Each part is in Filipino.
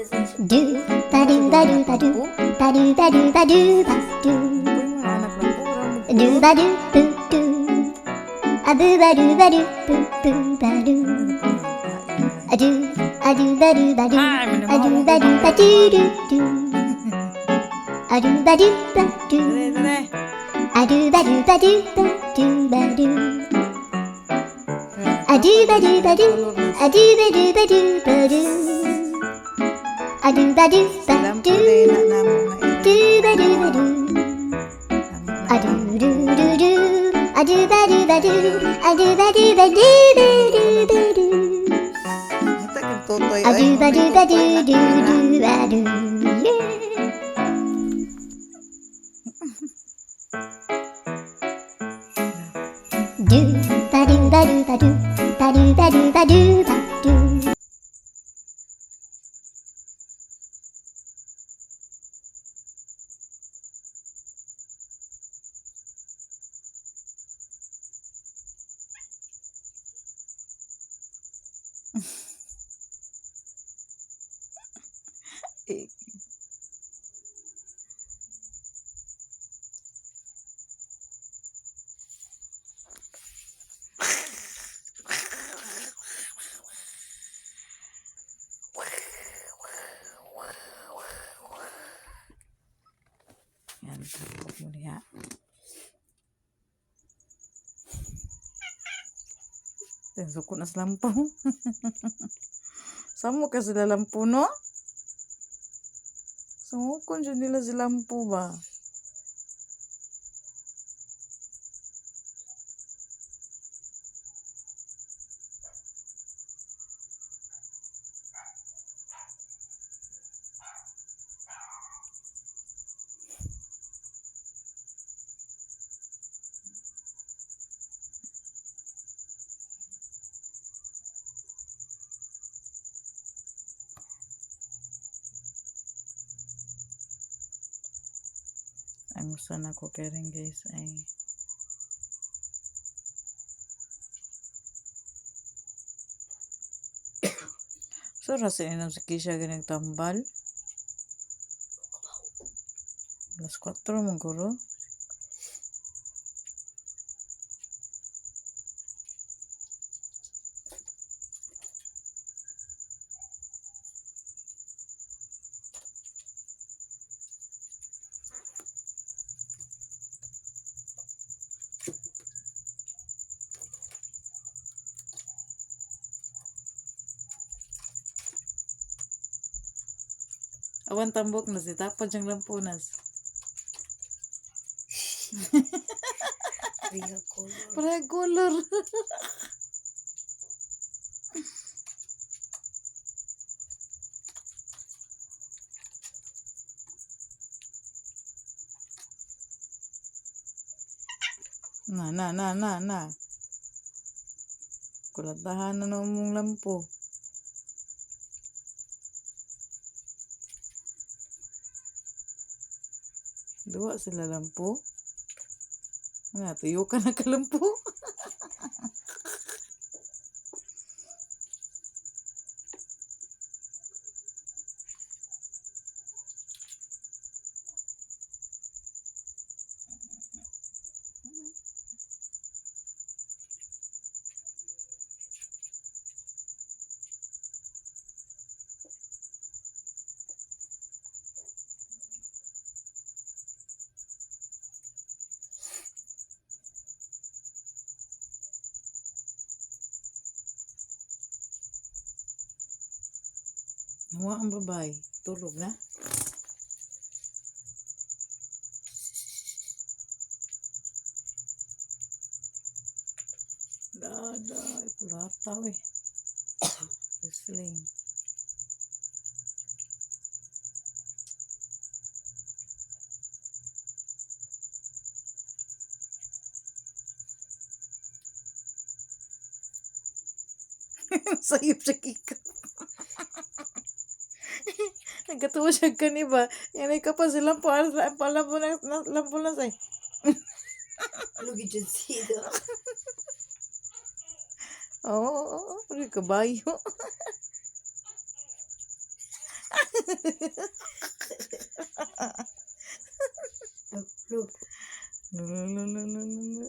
Do ba do ba do ba do ba do ba do ba do ba do. Do ba do boo do. A boo ba do ba do boo boo ba do. A do ba do ba do. A do ba do ba do do do. A do ba do ba do. A do ba do ba do ba do ba do. A do ba do ba do. A do ba do ba do ba do. A do ba do ba do. Do ba do ba do. A do do do do. A do ba do ba do. A do ba do ba do ba do ba do. A do ba do ba do do do ba do. Yeah. Do ba do ba do ba do ba do ba do ba do ba do. Yan, tapos mo niya. Suko na sa lampu. Samo ka sila lampu, no? Sumukon dyan nila si lampu ba? Ang gusto na ko kering guys ay so rasa inam sa kisya ganang tambal alas 4 mong guro. Awan tambok na si tapon siyang lampunas. Parang color. Na. Kulatahan na mong lampu. Dua sila lampu. Ano, tuyo ka na kalampu. Nawa ang babae. Tulog na. Dada. Ikulataw eh. Wrestling. Sayop siya kika. Nagkatuwa siya kaniba. Yan ay kapag silang lampu na say. Lugi dyan siya. Oo, kabayo. Lu. Lulululululu.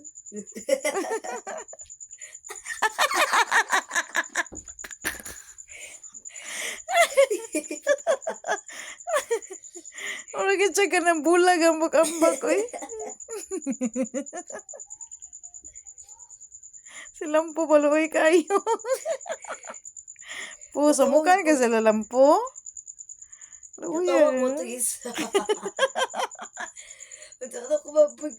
Orang kita ka ng bulag ambak-ambak ko eh. Si Lampo baluoy kayo. Puso mo kan ka sila Lampo? Tawa ko ito isa. Ito ko mabagpag.